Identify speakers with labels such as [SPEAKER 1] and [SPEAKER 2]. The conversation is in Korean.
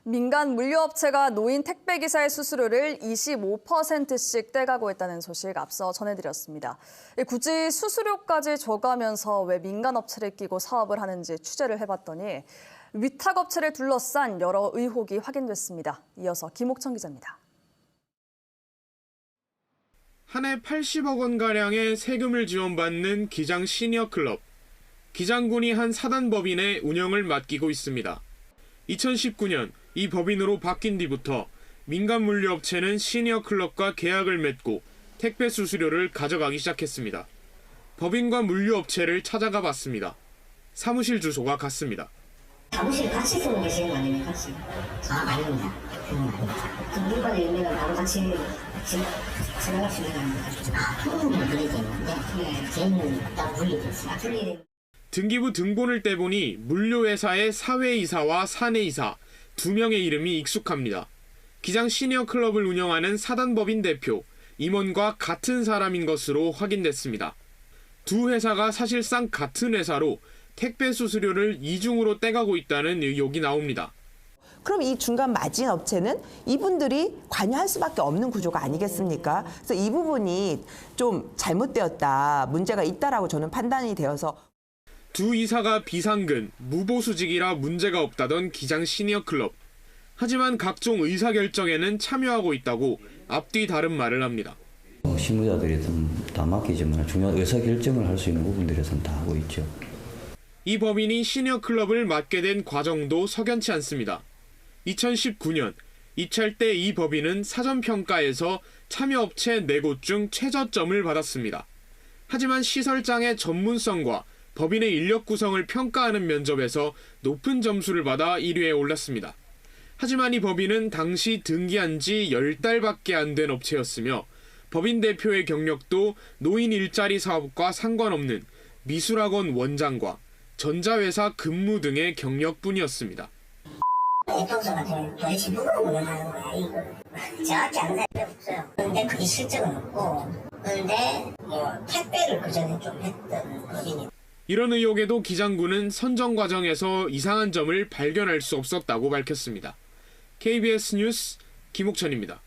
[SPEAKER 1] 민간 물류업체가 노인 택배기사의 수수료를 25%씩 떼가고 있다는 소식 앞서 전해드렸습니다. 굳이 수수료까지 줘가면서 왜 민간업체를 끼고 사업을 하는지 취재를 해봤더니 위탁업체를 둘러싼 여러 의혹이 확인됐습니다. 이어서 김옥천 기자입니다.
[SPEAKER 2] 한 해 80억 원가량의 세금을 지원받는 기장 시니어클럽. 기장군이 한 사단법인의 운영을 맡기고 있습니다. 2019년 이 법인으로 바뀐 뒤부터 민간 물류업체는 시니어클럽과 계약을 맺고 택배 수수료를 가져가기 시작했습니다. 법인과 물류업체를 찾아가 봤습니다. 사무실 주소가 같습니다.
[SPEAKER 3] 사무실 같이 쓰고 계시는 거 아닙니까? 아닙니다. 그건 아닙니다. 그 물건의 의미는 바로 같이 지나갈 수 있는 거 아닙니까? 부분은 분리되어 있는데 개인은 따로 분리되어 있습니다.
[SPEAKER 2] 등기부 등본을 떼보니 물류회사의 사회이사와 사내이사 2명의 이름이 익숙합니다. 기장 시니어클럽을 운영하는 사단법인 대표 임원과 같은 사람인 것으로 확인됐습니다. 두 회사가 사실상 같은 회사로 택배 수수료를 이중으로 떼가고 있다는 의혹이 나옵니다.
[SPEAKER 4] 그럼 이 중간 마진 업체는 이분들이 관여할 수밖에 없는 구조가 아니겠습니까? 그래서 이 부분이 좀 잘못되었다, 문제가 있다라고 저는 판단이 되어서
[SPEAKER 2] 두 이사가 비상근, 무보수직이라 문제가 없다던 기장 시니어클럽. 하지만 각종 의사결정에는 참여하고 있다고 앞뒤 다른 말을 합니다.
[SPEAKER 5] 실무자들이 다 맡기지만 중요한 의사결정을 할 수 있는 부분들에서는 다 하고 있죠.
[SPEAKER 2] 이 법인이 시니어클럽을 맡게 된 과정도 석연치 않습니다. 2019년 입찰 때 이 법인은 사전평가에서 참여업체 4곳 중 최저점을 받았습니다. 하지만 시설장의 전문성과 법인의 인력 구성을 평가하는 면접에서 높은 점수를 받아 1위에 올랐습니다. 하지만 이 법인은 당시 등기한 지 10달밖에 안 된 업체였으며 법인 대표의 경력도 노인 일자리 사업과 상관없는 미술학원 원장과 전자회사 근무 등의 경력뿐이었습니다.
[SPEAKER 3] 대통령한테 도대체 누가 운영하는 거야 이거. 정확히 아는 사람이 없어요. 그런데 그게 실적은 없고 그런데 택배를 그전에 좀 했던 법인이.
[SPEAKER 2] 이런 의혹에도 기장군은 선정 과정에서 이상한 점을 발견할 수 없었다고 밝혔습니다. KBS 뉴스 김옥천입니다.